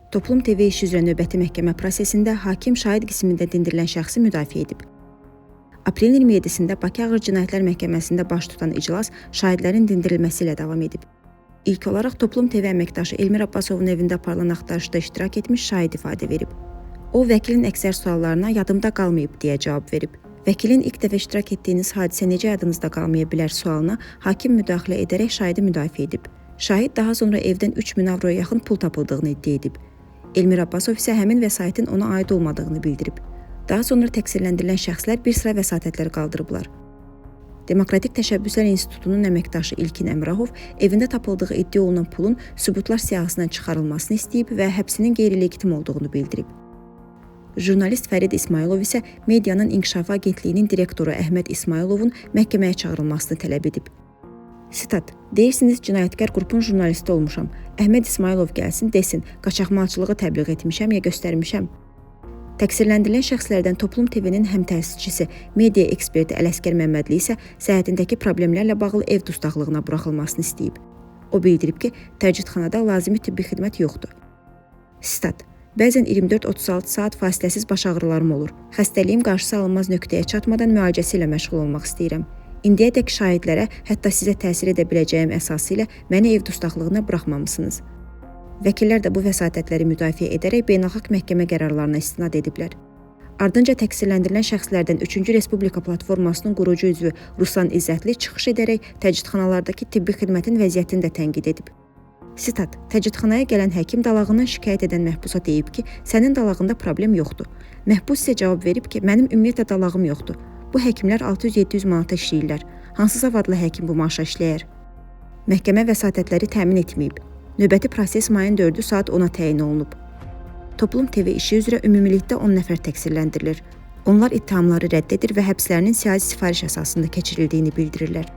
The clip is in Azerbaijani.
Toplum TV işi üzrə növbəti məhkəmə prosesində hakim şahid qismində dindirilən şəxsi müdafiə edib. Aprelin 27-sində Bakı Ağır Cinayətlər Məhkəməsində baş tutan iclas şahidlərin dindirilməsi ilə davam edib. İlk olaraq Toplum TV əməkdaşı Elmir Abbasovun evində aparılan axtarışda iştirak etmiş şahid ifadə verib. O, vəkilin əksər suallarına yadımda qalmayıb deyə cavab verib. Vəkilin ilk dəfə iştirak etdiyiniz hadisə necə yadınızda qalmaya bilər sualına hakim müdaxilə edərək şahidi müdafiə edib. Şahid daha sonra evdən 3000 avroya yaxın pul tapıldığını iddia edib. Elmir Abbasov isə həmin vəsaitin ona aid olmadığını bildirib. Daha sonra təqsirləndirilən şəxslər bir sıra vəsatətlər qaldırıblar. Demokratik Təşəbbüslər İnstitutunun əməkdaşı İlkin Əmrahov evində tapıldığı iddia olunan pulun sübutlar siyahısından çıxarılmasını istəyib və həbsinin qeyri-legitim olduğunu bildirib. Jurnalist Fərid İsmailov isə Medianın İnkişafı Agentliyinin direktoru Əhməd İsmailovun məhkəməyə çağırılmasını tələb edib. Sitat: deyirsiniz, cinayətkar qrupun jurnalisti olmuşam. Əhməd İsmailov gəlsin, desin, qaçaqmalçılığı təbliğ etmişəm ya göstərmişəm. Təqsirləndirilən şəxslərdən Toplum TV-nin həm təsisçisi, media eksperti Ələsgər Məmmədli isə səhhətindəki problemlərlə bağlı ev dustaqlığına buraxılmasını istəyib. O bildirib ki, təcridxanada lazımi tibbi xidmət yoxdur. Sitat: bəzən 24-36 saat fasiləsiz baş ağrılarım olur. Xəstəliyim qarşısı alınmaz nöqtəyə çatmadan müalicəsi ilə məşğul olmaq istəyirəm. İndiyədək şahidlərə, hətta sizə təsir edə biləcəyim əsası ilə məni ev dustaqlığına buraxmamısınız. Vəkillər də bu vəsatətləri müdafiə edərək beynəlxalq məhkəmə qərarlarına istinad ediblər. Ardınca təqsirləndirilən şəxslərdən 3-cü Respublika platformasının qurucu üzvü Ruslan İzzətli çıxış edərək təcridxanalardakı tibbi xidmətin vəziyyətini də tənqid edib. Sitat: təcridxanaya gələn həkim dalağından şikayət edən məhbusa deyib ki, sənin dalağında problem yoxdur. Məhbus isə cavab verib ki, mənim ümumiyyətlə dalağım yoxdur. Bu həkimlər 600-700 manata işləyirlər. Hansı savadlı həkim bu maaşa işləyər? Məhkəmə vəsatətləri təmin etməyib. Növbəti proses mayın 4-ü saat 10-a təyin olunub. Toplum TV işi üzrə ümumilikdə 10 nəfər təqsirləndirilir. Onlar ittihamları rədd edir və həbslərinin siyasi sifariş əsasında keçirildiyini bildirirlər.